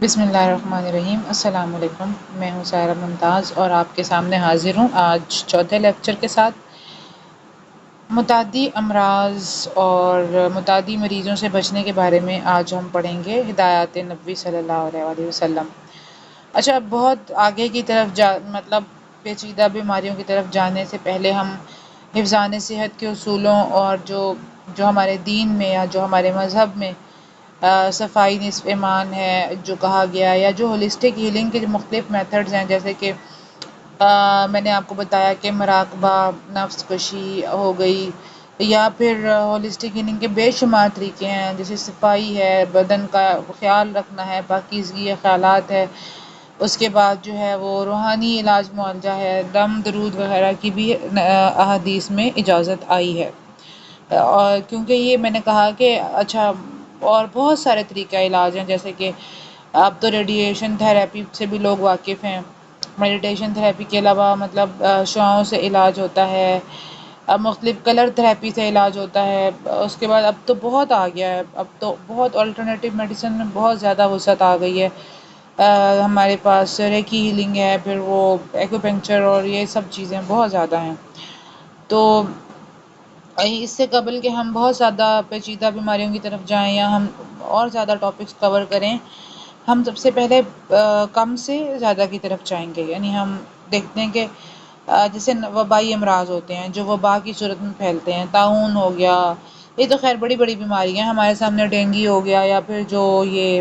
بسم اللہ الرحمن الرحیم۔ السلام علیکم، میں ہوں سائرہ ممتاز اور آپ کے سامنے حاضر ہوں آج چوتھے لیکچر کے ساتھ۔ متعدی امراض اور متعدی مریضوں سے بچنے کے بارے میں آج ہم پڑھیں گے ہدایات نبوی صلی اللہ علیہ وآلہ وسلم۔ اچھا، بہت آگے کی طرف مطلب پیچیدہ بیماریوں کی طرف جانے سے پہلے ہم حفظان صحت کے اصولوں اور جو ہمارے دین میں یا جو ہمارے مذہب میں صفائی نصف ایمان ہے جو کہا گیا، یا جو ہولسٹک ہیلنگ کے جو مختلف میتھڈز ہیں، جیسے کہ میں نے آپ کو بتایا کہ مراقبہ، نفس کشی ہو گئی، یا پھر ہولسٹک ہیلنگ کے بے شمار طریقے ہیں، جیسے صفائی ہے، بدن کا خیال رکھنا ہے، پاکیزگی خیالات ہے، اس کے بعد جو ہے وہ روحانی علاج معالجہ ہے، دم درود وغیرہ کی بھی احادیث میں اجازت آئی ہے۔ اور کیونکہ یہ میں نے کہا کہ اچھا، اور بہت سارے طریقہ علاج ہیں، جیسے کہ اب تو ریڈیشن تھراپی سے بھی لوگ واقف ہیں۔ میڈیٹیشن تھراپی کے علاوہ مطلب شعاؤں سے علاج ہوتا ہے، مختلف کلر تھراپی سے علاج ہوتا ہے۔ اس کے بعد اب تو بہت آ گیا ہے، اب تو بہت الٹرنیٹیو میڈیسن میں بہت زیادہ وسعت آ گئی ہے۔ ہمارے پاس ریکی ہیلنگ ہے، پھر وہ ایکوپنکچر اور یہ سب چیزیں بہت زیادہ ہیں۔ تو اس سے قبل کہ ہم بہت زیادہ پیچیدہ بیماریوں کی طرف جائیں یا ہم اور زیادہ ٹاپکس کور کریں، ہم سب سے پہلے کم سے زیادہ کی طرف جائیں گے۔ یعنی ہم دیکھتے ہیں کہ جیسے وبائی امراض ہوتے ہیں جو وبا کی صورت میں پھیلتے ہیں، طاعون ہو گیا، یہ تو خیر بڑی بڑی بیماری ہیں۔ ہمارے سامنے ڈینگی ہو گیا، یا پھر جو یہ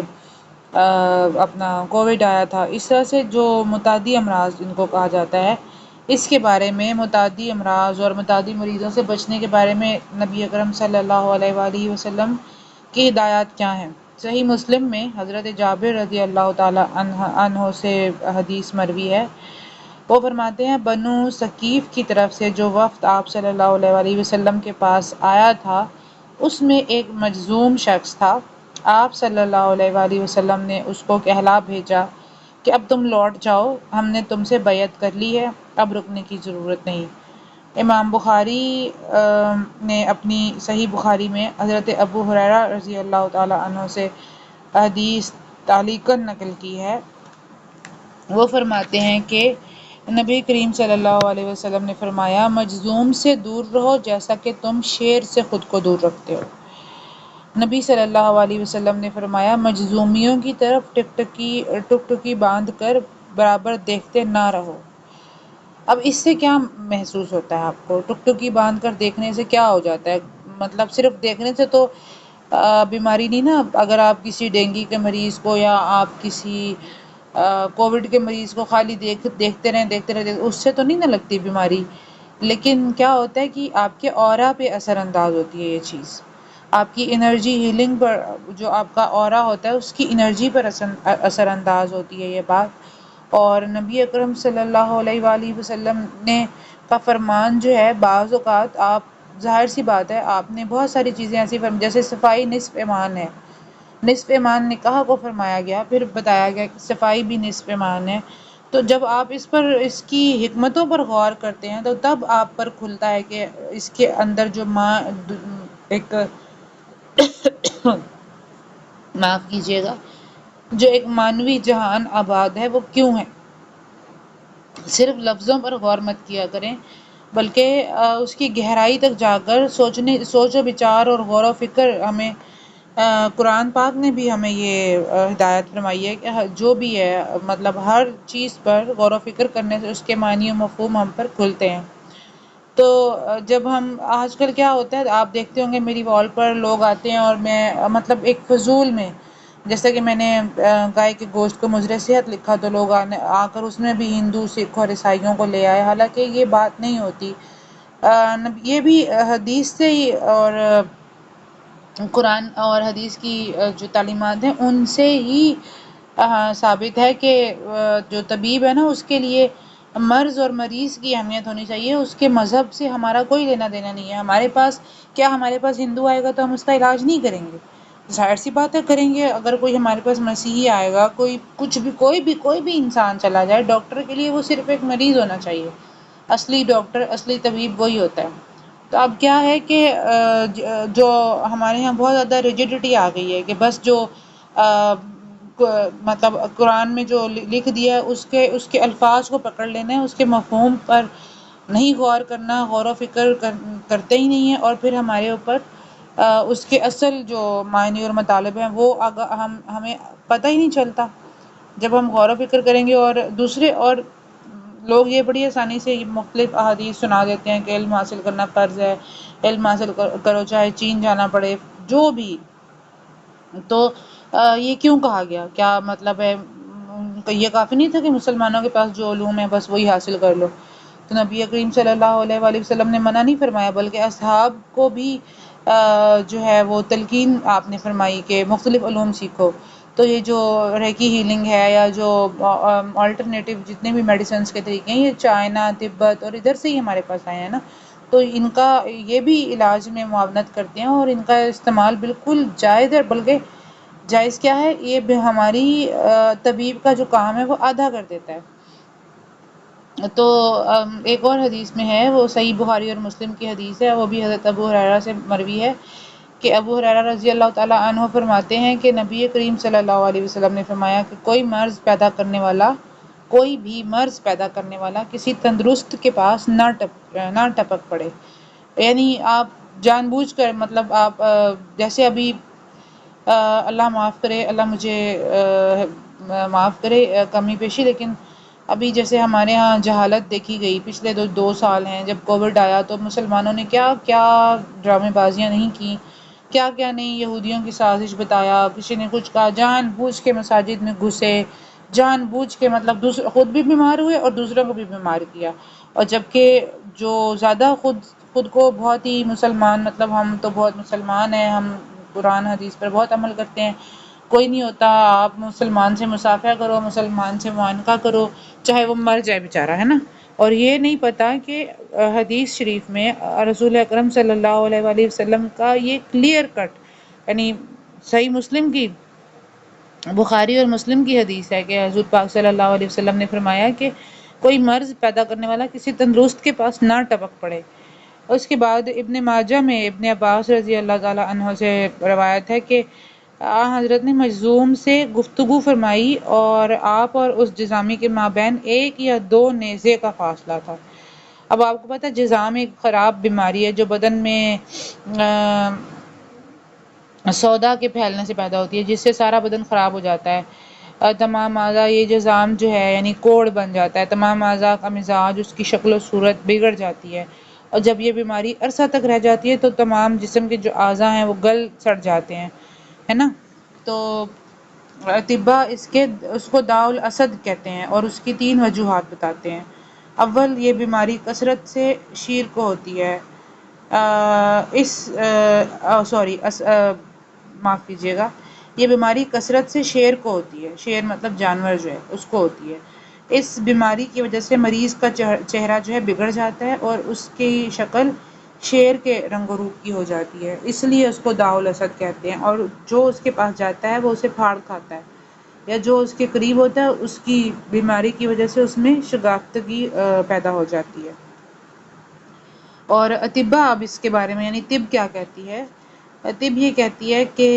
اپنا کووڈ آیا تھا، اس طرح سے جو متعدی امراض جن کو کہا جاتا ہے، اس کے بارے میں متعدی امراض اور متعدی مریضوں سے بچنے کے بارے میں نبی اکرم صلی اللہ علیہ وآلہ وسلم کی ہدایات کیا ہیں۔ صحیح مسلم میں حضرت جابر رضی اللہ تعالی عنہ سے حدیث مروی ہے۔ وہ فرماتے ہیں، بنو ثقیف کی طرف سے جو وفد آپ صلی اللہ علیہ وآلہ وسلم کے پاس آیا تھا، اس میں ایک مجذوم شخص تھا۔ آپ صلی اللہ علیہ وآلہ وسلم نے اس کو کہلا بھیجا کہ اب تم لوٹ جاؤ، ہم نے تم سے بیعت کر لی ہے، اب رکنے کی ضرورت نہیں۔ امام بخاری نے اپنی صحیح بخاری میں حضرت ابو ہریرہ رضی اللہ تعالی عنہ سے حدیث تعلیقاً نقل کی ہے۔ وہ فرماتے ہیں کہ نبی کریم صلی اللہ علیہ وسلم نے فرمایا، مجذوم سے دور رہو جیسا کہ تم شیر سے خود کو دور رکھتے ہو۔ نبی صلی اللہ علیہ وسلم نے فرمایا، مجذومیوں کی طرف ٹکٹکی باندھ کر برابر دیکھتے نہ رہو۔ اب اس سے کیا محسوس ہوتا ہے آپ کو؟ ٹکٹکی باندھ کر دیکھنے سے کیا ہو جاتا ہے؟ مطلب صرف دیکھنے سے تو بیماری نہیں نا۔ اگر آپ کسی ڈینگی کے مریض کو یا آپ کسی کووڈ کے مریض کو خالی دیکھتے رہیں اس سے تو نہیں نہ لگتی بیماری، لیکن کیا ہوتا ہے کہ آپ کے اورا پہ اثر انداز ہوتی ہے یہ چیز۔ آپ کی انرجی ہیلنگ پر، جو آپ کا اورا ہوتا ہے اس کی انرجی پر اثر انداز ہوتی ہے یہ بات۔ اور نبی اکرم صلی اللہ علیہ وآلہ وسلم نے کا فرمان جو ہے، بعض اوقات آپ ظاہر سی بات ہے، آپ نے بہت ساری چیزیں ایسی جیسے صفائی نصف ایمان ہے، نصف ایمان نکاح کو فرمایا گیا، پھر بتایا گیا کہ صفائی بھی نصف ایمان ہے۔ تو جب آپ اس کی حکمتوں پر غور کرتے ہیں تو تب آپ پر کھلتا ہے کہ اس کے اندر جو ایک معاف کیجیے گا، جو ایک مانوی جہان آباد ہے وہ کیوں ہے۔ صرف لفظوں پر غور مت کیا کریں، بلکہ اس کی گہرائی تک جا کر سوچ و بچار اور غور و فکر ہمیں قرآن پاک نے بھی ہمیں یہ ہدایت فرمائی ہے کہ جو بھی ہے مطلب ہر چیز پر غور و فکر کرنے سے اس کے معنی و مفہوم ہم پر کھلتے ہیں۔ تو جب ہم آج کل کیا ہوتا ہے، آپ دیکھتے ہوں گے میری وال پر لوگ آتے ہیں اور میں مطلب ایک فضول میں، جیسے کہ میں نے گائے کے گوشت کو مضر صحت لکھا تو لوگ آ کر اس میں بھی ہندو سکھ اور عیسائیوں کو لے آئے، حالانکہ یہ بات نہیں ہوتی۔ یہ بھی حدیث سے ہی اور قرآن اور حدیث کی جو تعلیمات ہیں ان سے ہی ثابت ہے کہ جو طبیب ہے نا، اس کے لیے مرض اور مریض کی اہمیت ہونی چاہیے، اس کے مذہب سے ہمارا کوئی لینا دینا نہیں ہے۔ ہمارے پاس ہندو آئے گا تو ہم اس کا علاج نہیں کریں گے؟ ظاہر سی بات ہے کریں گے۔ اگر کوئی ہمارے پاس مسیحی آئے گا، کوئی بھی انسان چلا جائے، ڈاکٹر کے لیے وہ صرف ایک مریض ہونا چاہیے۔ اصلی ڈاکٹر، اصلی طبیب وہی ہوتا ہے۔ تو اب کیا ہے کہ جو ہمارے یہاں بہت زیادہ ریجڈیٹی آ گئی ہے کہ بس جو مطلب قرآن میں جو لکھ دیا ہے اس کے الفاظ کو پکڑ لینا ہے، اس کے مفہوم پر نہیں غور کرنا، غور و فکر کرتے ہی نہیں ہے، اور پھر ہمارے اوپر اس کے اصل جو معنی اور مطالب ہیں وہ ہمیں پتہ ہی نہیں چلتا جب ہم غور و فکر کریں گے۔ اور دوسرے اور لوگ یہ بڑی آسانی سے مختلف احادیث سنا دیتے ہیں کہ علم حاصل کرنا فرض ہے، علم حاصل کرو چاہے چین جانا پڑے، جو بھی۔ تو یہ کیوں کہا گیا؟ کیا مطلب ہے یہ کافی نہیں تھا کہ مسلمانوں کے پاس جو علوم ہے بس وہی حاصل کر لو؟ تو نبی کریم صلی اللہ علیہ وآلہ وسلم نے منع نہیں فرمایا، بلکہ اصحاب کو بھی جو ہے وہ تلقین آپ نے فرمائی کہ مختلف علوم سیکھو۔ تو یہ جو ریکی ہیلنگ ہے یا جو آلٹرنیٹو جتنے بھی میڈیسنس کے طریقے ہیں، یہ چائنا، تبت اور ادھر سے ہی ہمارے پاس آئے ہیں نا، تو ان کا یہ بھی علاج میں معاونت کرتے ہیں، اور ان کا استعمال بالکل جائز ہے، بلکہ جائز کیا ہے، یہ ہماری طبیب کا جو کام ہے وہ آدھا کر دیتا ہے۔ تو ایک اور حدیث میں ہے، وہ صحیح بخاری اور مسلم کی حدیث ہے، وہ بھی حضرت ابو ہریرہ سے مروی ہے کہ ابو ہریرہ رضی اللہ تعالیٰ عنہ فرماتے ہیں کہ نبی کریم صلی اللہ علیہ وسلم نے فرمایا کہ کوئی بھی مرض پیدا کرنے والا کسی تندرست کے پاس نہ ٹپک پڑے۔ یعنی آپ جان بوجھ کر، مطلب آپ جیسے ابھی اللہ معاف کرے، اللہ مجھے معاف کرے کمی پیشی، لیکن ابھی جیسے ہمارے ہاں جہالت دیکھی گئی پچھلے دو سال ہیں، جب کووڈ آیا تو مسلمانوں نے کیا کیا ڈرامے بازیاں نہیں کی، کیا کیا نہیں یہودیوں کی سازش بتایا، کسی نے کچھ کہا، جان بوجھ کے مساجد میں گھسے، جان بوجھ کے مطلب خود بھی بیمار ہوئے اور دوسروں کو بھی بیمار کیا۔ اور جبکہ جو زیادہ خود کو بہت ہی مسلمان، مطلب ہم تو بہت مسلمان ہیں، ہم قرآن حدیث پر بہت عمل کرتے ہیں، کوئی نہیں ہوتا، آپ مسلمان سے مصافحہ کرو، مسلمان سے معانقہ کرو، چاہے وہ مر جائے بیچارہ، ہے نا۔ اور یہ نہیں پتا کہ حدیث شریف میں رسول اکرم صلی اللہ علیہ وآلہ وسلم کا یہ کلیئر کٹ، یعنی صحیح مسلم کی، بخاری اور مسلم کی حدیث ہے کہ حضور پاک صلی اللہ علیہ وسلم نے فرمایا کہ کوئی مرض پیدا کرنے والا کسی تندرست کے پاس نہ ٹپک پڑے۔ اس کے بعد ابن ماجہ میں ابن عباس رضی اللہ تعالی عنہ سے روایت ہے کہ حضرت نے مجذوم سے گفتگو فرمائی اور آپ اور اس جذامی کے مابین 1 یا 2 نیزے کا فاصلہ تھا۔ اب آپ کو پتہ ہے جذام ایک خراب بیماری ہے جو بدن میں سودا کے پھیلنے سے پیدا ہوتی ہے، جس سے سارا بدن خراب ہو جاتا ہے، تمام اعضاء، یہ جذام جو ہے یعنی کوڑ بن جاتا ہے، تمام اعضاء کا مزاج، اس کی شکل و صورت بگڑ جاتی ہے، اور جب یہ بیماری عرصہ تک رہ جاتی ہے تو تمام جسم کے جو اعضاء ہیں وہ گل سڑ جاتے ہیں، ہے نا۔ تو اطباء اس کو داء الاسد کہتے ہیں، اور اس کی 3 وجوہات بتاتے ہیں۔ اول، یہ بیماری کثرت سے شیر کو ہوتی ہے، معاف کیجیے گا، یہ بیماری کثرت سے شیر کو ہوتی ہے، شیر مطلب جانور جو ہے اس کو ہوتی ہے۔ اس بیماری کی وجہ سے مریض کا چہرہ جو ہے بگڑ جاتا ہے اور اس کی شکل شیر کے رنگ و روپ کی ہو جاتی ہے، اس لیے اس کو داء الاسد کہتے ہیں، اور جو اس کے پاس جاتا ہے وہ اسے پھاڑ کھاتا ہے، یا جو اس کے قریب ہوتا ہے اس کی بیماری کی وجہ سے اس میں شگافتگی پیدا ہو جاتی ہے۔ اور اطباء اب اس کے بارے میں، یعنی طب کیا کہتی ہے؟ طب یہ کہتی ہے کہ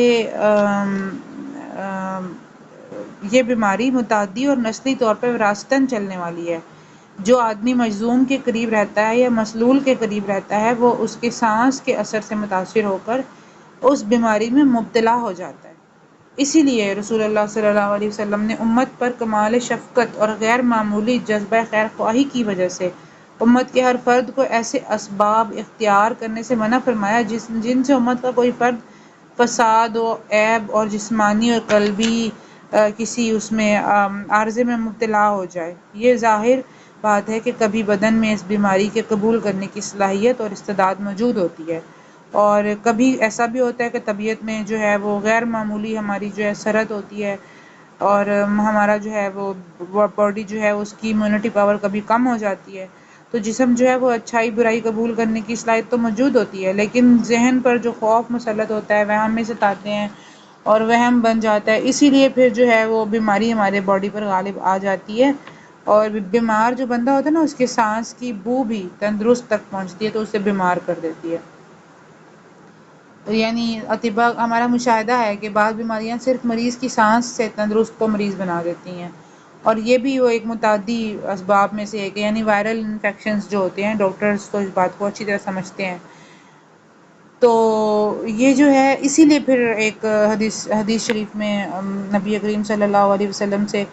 یہ بیماری متعدی اور نسلی طور پر وراثتاً چلنے والی ہے۔ جو آدمی مجذوم کے قریب رہتا ہے یا مسلول کے قریب رہتا ہے وہ اس کے سانس کے اثر سے متاثر ہو کر اس بیماری میں مبتلا ہو جاتا ہے۔ اسی لیے رسول اللہ صلی اللہ علیہ وسلم نے امت پر کمال شفقت اور غیر معمولی جذبہ خیر خواہی کی وجہ سے امت کے ہر فرد کو ایسے اسباب اختیار کرنے سے منع فرمایا جن سے امت کا کوئی فرد فساد و عیب اور جسمانی اور قلبی کسی اس میں عارضے میں مبتلا ہو جائے۔ یہ ظاہر بات ہے کہ کبھی بدن میں اس بیماری کے قبول کرنے کی صلاحیت اور استعداد موجود ہوتی ہے، اور کبھی ایسا بھی ہوتا ہے کہ طبیعت میں جو ہے وہ غیر معمولی ہماری جو ہے سرحد ہوتی ہے، اور ہمارا جو ہے وہ باڈی جو ہے اس کی امیونٹی پاور کبھی کم ہو جاتی ہے، تو جسم جو ہے وہ اچھائی برائی قبول کرنے کی صلاحیت تو موجود ہوتی ہے، لیکن ذہن پر جو خوف مسلط ہوتا ہے، وہم میں ستاتے ہیں اور وہم بن جاتا ہے، اسی لیے پھر جو ہے وہ بیماری ہمارے باڈی پر غالب آ جاتی ہے، اور بیمار جو بندہ ہوتا ہے نا اس کے سانس کی بو بھی تندرست تک پہنچتی ہے تو اسے بیمار کر دیتی ہے۔ یعنی اطباء ہمارا مشاہدہ ہے کہ بعض بیماریاں صرف مریض کی سانس سے تندرست کو مریض بنا دیتی ہیں، اور یہ بھی وہ ایک متعدی اسباب میں سے ایک ہے، یعنی وائرل انفیکشنز جو ہوتے ہیں، ڈاکٹرز تو اس بات کو اچھی طرح سمجھتے ہیں۔ تو یہ جو ہے اسی لیے پھر ایک حدیث شریف میں نبی کریم صلی اللہ علیہ وسلم سے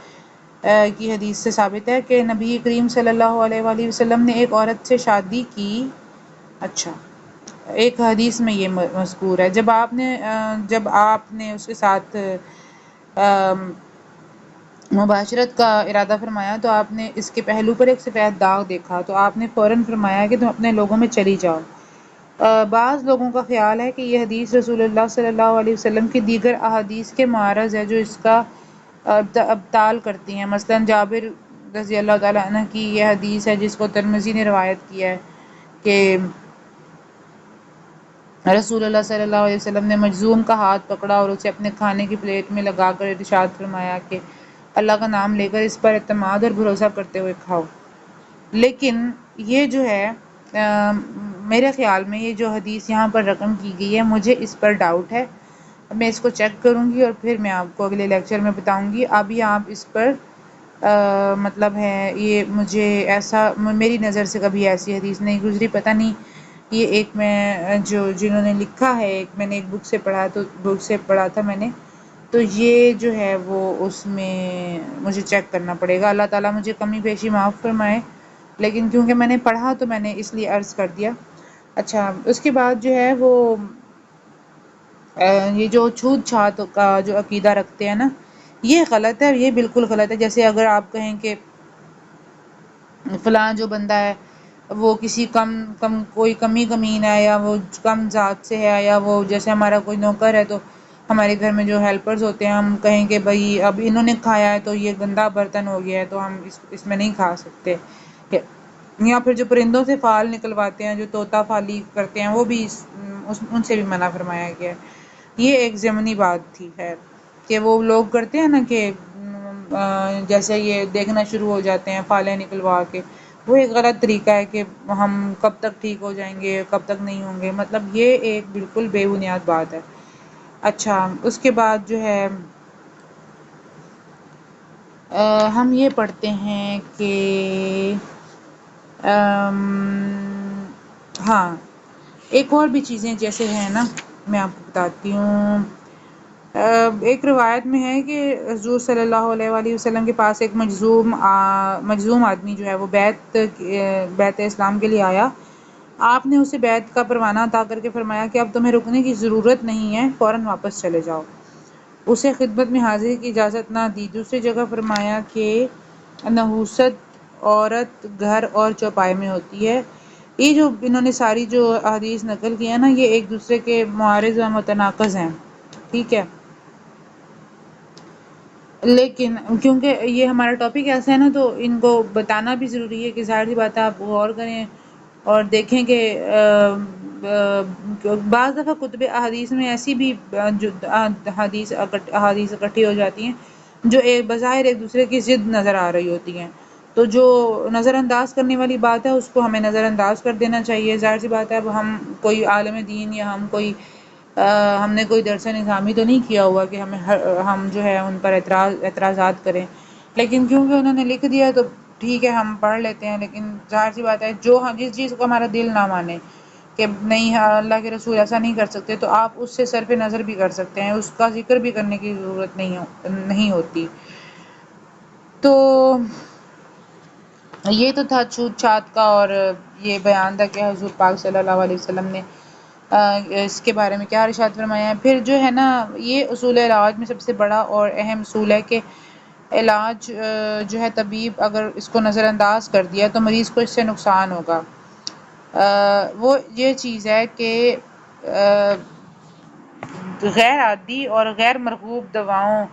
کی حدیث سے ثابت ہے کہ نبی کریم صلی اللہ علیہ وآلہ وسلم نے ایک عورت سے شادی کی۔ اچھا، ایک حدیث میں یہ مذکور ہے، جب آپ نے اس کے ساتھ مباشرت کا ارادہ فرمایا تو آپ نے اس کے پہلو پر ایک سفید داغ دیکھا، تو آپ نے فوراً فرمایا کہ تم اپنے لوگوں میں چلی جاؤ۔ بعض لوگوں کا خیال ہے کہ یہ حدیث رسول اللہ صلی اللہ علیہ وسلم کی دیگر احادیث کے معارض ہے جو اس کا ابطال کرتی ہیں۔ مثلا جابر رضی اللہ تعالیٰ عنہ کی یہ حدیث ہے جس کو ترمذی نے روایت کیا ہے کہ رسول اللہ صلی اللہ علیہ وسلم نے مجذوم کا ہاتھ پکڑا اور اسے اپنے کھانے کی پلیٹ میں لگا کر ارشاد فرمایا کہ اللہ کا نام لے کر اس پر اعتماد اور بھروسہ کرتے ہوئے کھاؤ۔ لیکن یہ جو ہے میرے خیال میں یہ جو حدیث یہاں پر رقم کی گئی ہے، مجھے اس پر ڈاؤٹ ہے، میں اس کو چیک کروں گی اور پھر میں آپ کو اگلے لیکچر میں بتاؤں گی۔ ابھی آپ اس پر مطلب ہے یہ مجھے ایسا میری نظر سے کبھی ایسی حدیث نہیں گزری، پتہ نہیں یہ ایک میں جنہوں نے لکھا ہے، ایک میں نے ایک بک سے پڑھا تھا میں نے، تو یہ جو ہے وہ اس میں مجھے چیک کرنا پڑے گا۔ اللہ تعالیٰ مجھے کمی بیشی معاف فرمائے، لیکن کیونکہ میں نے پڑھا تو میں نے اس لیے عرض کر دیا۔ اچھا، اس کے بعد جو ہے وہ یہ جو چھوت چھات کا جو عقیدہ رکھتے ہیں نا، یہ غلط ہے، یہ بالکل غلط ہے۔ جیسے اگر آپ کہیں کہ فلاں جو بندہ ہے وہ کسی کوئی کمی کمین ہے، یا وہ کم ذات سے ہے، یا وہ جیسے ہمارا کوئی نوکر ہے تو ہمارے گھر میں جو ہیلپرز ہوتے ہیں، ہم کہیں کہ بھائی اب انہوں نے کھایا ہے تو یہ گندا برتن ہو گیا ہے تو ہم اس میں نہیں کھا سکتے، یا پھر جو پرندوں سے فال نکلواتے ہیں، جو طوطا فالی کرتے ہیں، وہ بھی ان سے بھی منع فرمایا گیا ہے۔ یہ ایک ضمنی بات تھی خیر کہ وہ لوگ کرتے ہیں نا کہ جیسے یہ دیکھنا شروع ہو جاتے ہیں فالیں نکلوا کے، وہ ایک غلط طریقہ ہے کہ ہم کب تک ٹھیک ہو جائیں گے، کب تک نہیں ہوں گے، مطلب یہ ایک بالکل بے بنیاد بات ہے۔ اچھا، اس کے بعد جو ہے ہم یہ پڑھتے ہیں کہ ہاں ایک اور بھی چیزیں جیسے ہیں نا، میں آپ کو بتاتی ہوں۔ ایک روایت میں ہے کہ حضور صلی اللہ علیہ وآلہ وسلم کے پاس ایک مجذوم آدمی جو ہے وہ بیعت اسلام کے لیے آیا۔ آپ نے اسے بیعت کا پروانہ عطا کر کے فرمایا کہ اب تمہیں رکنے کی ضرورت نہیں ہے، فوراً واپس چلے جاؤ۔ اسے خدمت میں حاضری کی اجازت نہ دی۔ دوسری جگہ فرمایا کہ نحوست عورت گھر اور چوپائے میں ہوتی ہے۔ یہ جو انہوں نے ساری جو احادیث نقل کی ہیں نا، یہ ایک دوسرے کے معارض و متناقض ہیں، ٹھیک ہے، لیکن کیونکہ یہ ہمارا ٹاپک ایسا ہے نا تو ان کو بتانا بھی ضروری ہے کہ ظاہر سی بات ہے آپ غور کریں اور دیکھیں کہ بعض دفعہ کتب احادیث میں ایسی بھی جو احادیث اکٹھی ہو جاتی ہیں جو بظاہر ایک دوسرے کی ضد نظر آ رہی ہوتی ہیں، تو جو نظر انداز کرنے والی بات ہے اس کو ہمیں نظر انداز کر دینا چاہیے۔ ظاہر سی بات ہے اب ہم کوئی عالم دین یا ہم نے کوئی درس نظامی تو نہیں کیا ہوا کہ ہم جو ہے ان پر اعتراضات کریں، لیکن کیونکہ انہوں نے لکھ دیا تو ٹھیک ہے ہم پڑھ لیتے ہیں، لیکن ظاہر سی بات ہے جس چیز کو ہمارا دل نہ مانے کہ نہیں اللہ کے رسول ایسا نہیں کر سکتے، تو آپ اس سے صرف نظر بھی کر سکتے ہیں، اس کا ذکر بھی کرنے کی ضرورت نہیں ہوتی۔ تو یہ تو تھا چھوت چھات کا، اور یہ بیان تھا کہ حضور پاک صلی اللہ علیہ وسلم نے اس کے بارے میں کیا ارشاد فرمایا ہے۔ پھر جو ہے نا یہ اصول علاج میں سب سے بڑا اور اہم اصول ہے کہ علاج جو ہے طبیب اگر اس کو نظر انداز کر دیا تو مریض کو اس سے نقصان ہوگا۔ وہ یہ چیز ہے کہ غیر عادی اور غیر مرغوب دواؤں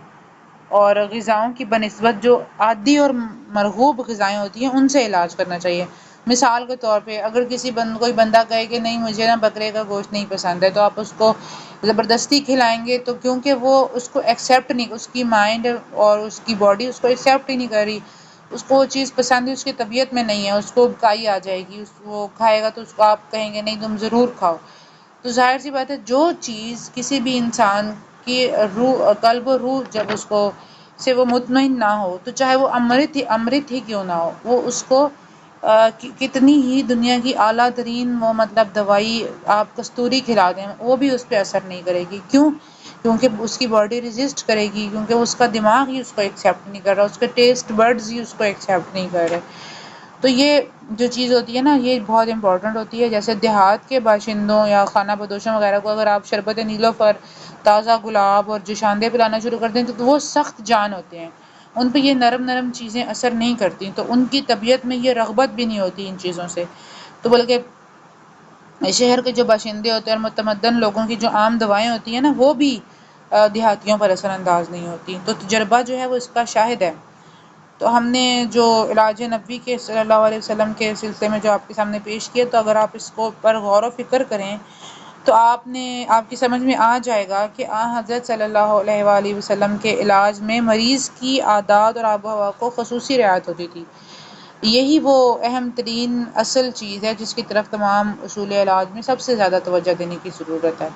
اور غذاؤں کی بنسبت جو عادی اور مرغوب غذائیں ہوتی ہیں ان سے علاج کرنا چاہیے۔ مثال کے طور پہ اگر کوئی بندہ کہے کہ نہیں مجھے نا بکرے کا گوشت نہیں پسند ہے، تو آپ اس کو زبردستی کھلائیں گے تو کیونکہ وہ اس کو ایکسیپٹ نہیں، اس کی مائنڈ اور اس کی باڈی اس کو ایکسیپٹ ہی نہیں کر رہی، اس کو وہ چیز پسند ہے، اس کی طبیعت میں نہیں ہے، اس کو کائی آ جائے گی، وہ کھائے گا تو اس کو آپ کہیں گے نہیں تم ضرور کھاؤ۔ تو ظاہر سی بات ہے جو چیز کسی بھی انسان کی روح، قلب و روح جب اس کو سے وہ مطمئن نہ ہو، تو چاہے وہ امرت ہی کیوں نہ ہو، وہ اس کو کتنی ہی دنیا کی اعلیٰ ترین وہ مطلب دوائی آپ کستوری کھلا دیں، وہ بھی اس پہ اثر نہیں کرے گی۔ کیوں؟ کیونکہ اس کی باڈی ریزسٹ کرے گی، کیونکہ اس کا دماغ ہی اس کو ایکسیپٹ نہیں کر رہا، اس کے ٹیسٹ برڈز ہی اس کو ایکسیپٹ نہیں کر رہے۔ تو یہ جو چیز ہوتی ہے نا، یہ بہت امپورٹنٹ ہوتی ہے۔ جیسے دیہات کے باشندوں یا خانہ بدوشوں وغیرہ کو اگر آپ شربت نیلوفر، تازہ گلاب اور جوشاندے پلانا شروع کر دیں تو وہ سخت جان ہوتے ہیں، ان پہ یہ نرم نرم چیزیں اثر نہیں کرتی، تو ان کی طبیعت میں یہ رغبت بھی نہیں ہوتی ان چیزوں سے۔ تو بلکہ شہر کے جو باشندے ہوتے ہیں اور متمدن لوگوں کی جو عام دوائیں ہوتی ہیں نا، وہ بھی دیہاتیوں پر اثر انداز نہیں ہوتی۔ تو تجربہ جو ہے وہ اس کا شاہد ہے۔ تو ہم نے جو علاج نبوی کے صلی اللہ علیہ وسلم کے سلسلے میں جو آپ کے سامنے پیش کیا، تو اگر آپ اس کو پر غور و فکر کریں تو آپ کی سمجھ میں آ جائے گا کہ حضرت صلی اللہ علیہ وآلہ وسلم کے علاج میں مریض کی عادات اور آب و ہوا کو خصوصی رعایت ہوتی تھی۔ یہی وہ اہم ترین اصل چیز ہے جس کی طرف تمام اصول علاج میں سب سے زیادہ توجہ دینے کی ضرورت ہے۔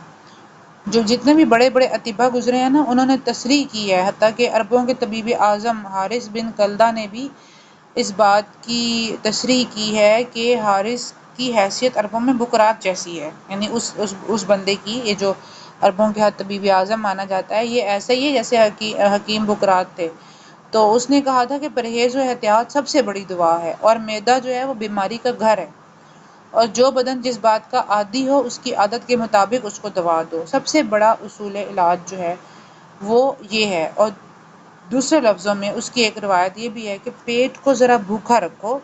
جو جتنے بھی بڑے بڑے اطباء گزرے ہیں نا، انہوں نے تصریح کی ہے، حتیٰ کہ عربوں کے طبیب اعظم حارث بن کلدہ نے بھی اس بات کی تصریح کی ہے کہ حارث کی حیثیت عربوں میں بکرات جیسی ہے، یعنی اس بندے کی، یہ جو عربوں کے ہاں طبیب اعظم مانا جاتا ہے، یہ ایسا ہی ہے جیسے حکیم بکرات تھے۔ تو اس نے کہا تھا کہ پرہیز و احتیاط سب سے بڑی دعا ہے، اور معدہ جو ہے وہ بیماری کا گھر ہے، اور جو بدن جس بات کا عادی ہو اس کی عادت کے مطابق اس کو دوا دو۔ سب سے بڑا اصول علاج جو ہے وہ یہ ہے۔ اور دوسرے لفظوں میں اس کی ایک روایت یہ بھی ہے کہ پیٹ کو ذرا بھوکا رکھو،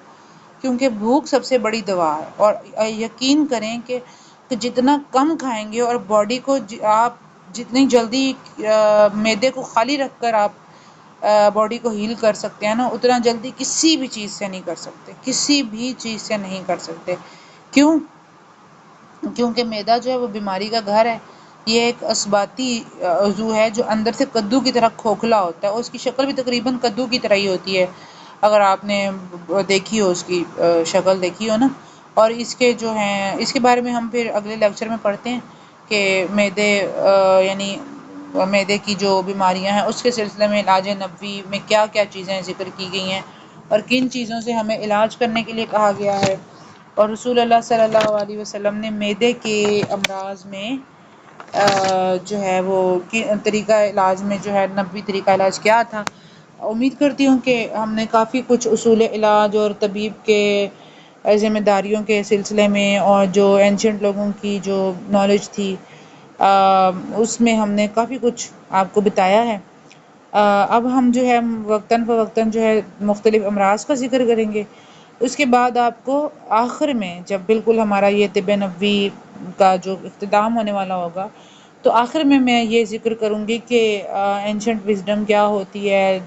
کیونکہ بھوک سب سے بڑی دوا ہے، اور یقین کریں کہ جتنا کم کھائیں گے اور باڈی کو آپ جتنی جلدی معدے کو خالی رکھ کر آپ باڈی کو ہیل کر سکتے ہیں نا، اتنا جلدی کسی بھی چیز سے نہیں کر سکتے، کسی بھی چیز سے نہیں کر سکتے۔ کیوں؟ کیونکہ معدہ جو ہے وہ بیماری کا گھر ہے۔ یہ ایک اسباتی عضو ہے جو اندر سے کدو کی طرح کھوکھلا ہوتا ہے، اور اس کی شکل بھی تقریباً کدو کی طرح ہی ہوتی ہے، اگر آپ نے دیکھی ہو، اس کی شکل دیکھی ہو نا۔ اور اس کے جو ہیں، اس کے بارے میں ہم پھر اگلے لیکچر میں پڑھتے ہیں کہ یعنی معدے کی جو بیماریاں ہیں اس کے سلسلے میں علاج نبوی میں کیا کیا چیزیں ذکر کی گئی ہیں، اور کن چیزوں سے ہمیں علاج کرنے کے لیے کہا گیا ہے، اور رسول اللہ صلی اللہ علیہ وسلم نے معدے کے امراض میں جو ہے وہ طریقہ علاج میں جو ہے نبوی طریقہ علاج کیا تھا۔ امید کرتی ہوں کہ ہم نے کافی کچھ اصول علاج اور طبیب کے ذمہ داریوں کے سلسلے میں، اور جو اینشنٹ لوگوں کی جو نالج تھی اس میں ہم نے کافی کچھ آپ کو بتایا ہے۔ اب ہم جو ہے وقتاً فوقتاً جو ہے مختلف امراض کا ذکر کریں گے۔ اس کے بعد آپ کو آخر میں جب بالکل ہمارا یہ طب نبوی کا جو اختتام ہونے والا ہوگا، تو آخر میں یہ ذکر کروں گی کہ اینشنٹ وزڈم کیا ہوتی ہے،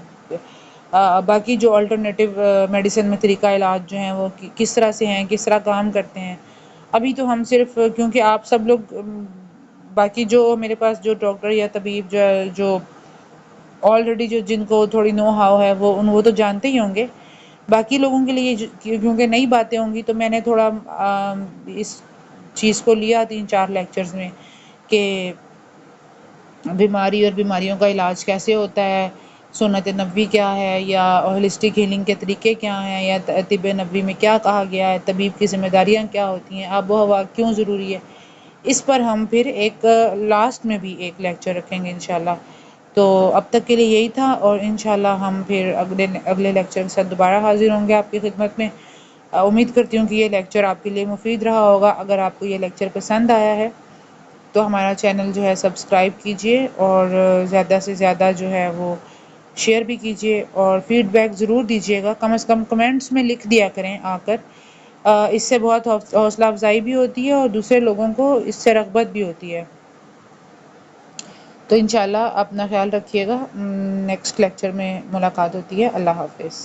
باقی جو الٹرنیٹیو میڈیسن میں طریقہ علاج جو ہیں وہ کس طرح سے ہیں، کس طرح کام کرتے ہیں۔ ابھی تو ہم صرف کیونکہ آپ سب لوگ باقی جو میرے پاس جو ڈاکٹر یا طبیب جو آلریڈی جن کو تھوڑی نو ہاؤ ہے وہ تو جانتے ہی ہوں گے۔ باقی لوگوں کے لیے کیونکہ نئی باتیں ہوں گی، تو میں نے تھوڑا اس چیز کو لیا 3-4 لیکچرز میں کہ بیماری اور بیماریوں کا علاج کیسے ہوتا ہے، سنت نبوی کیا ہے، یا ہولسٹک ہیلنگ کے طریقے کیا ہیں، یا طب نبوی میں کیا کہا گیا ہے، طبیب کی ذمہ داریاں کیا ہوتی ہیں، آب و ہوا کیوں ضروری ہے۔ اس پر ہم پھر ایک لاسٹ میں بھی ایک لیکچر رکھیں گے انشاءاللہ۔ تو اب تک کے لیے یہی تھا، اور انشاءاللہ ہم پھر اگلے لیکچر کے ساتھ دوبارہ حاضر ہوں گے آپ کی خدمت میں۔ امید کرتی ہوں کہ یہ لیکچر آپ کے لیے مفید رہا ہوگا۔ اگر آپ کو یہ لیکچر پسند آیا ہے تو ہمارا چینل جو ہے سبسکرائب کیجئے، اور زیادہ سے زیادہ جو ہے وہ شیئر بھی کیجئے، اور فیڈ بیک ضرور دیجئے گا، کم از کم کمنٹس میں لکھ دیا کریں آ کر۔ اس سے بہت حوصلہ افزائی بھی ہوتی ہے، اور دوسرے لوگوں کو اس سے رغبت بھی ہوتی ہے۔ تو انشاءاللہ اپنا خیال رکھیے گا، نیکسٹ لیکچر میں ملاقات ہوتی ہے۔ اللہ حافظ۔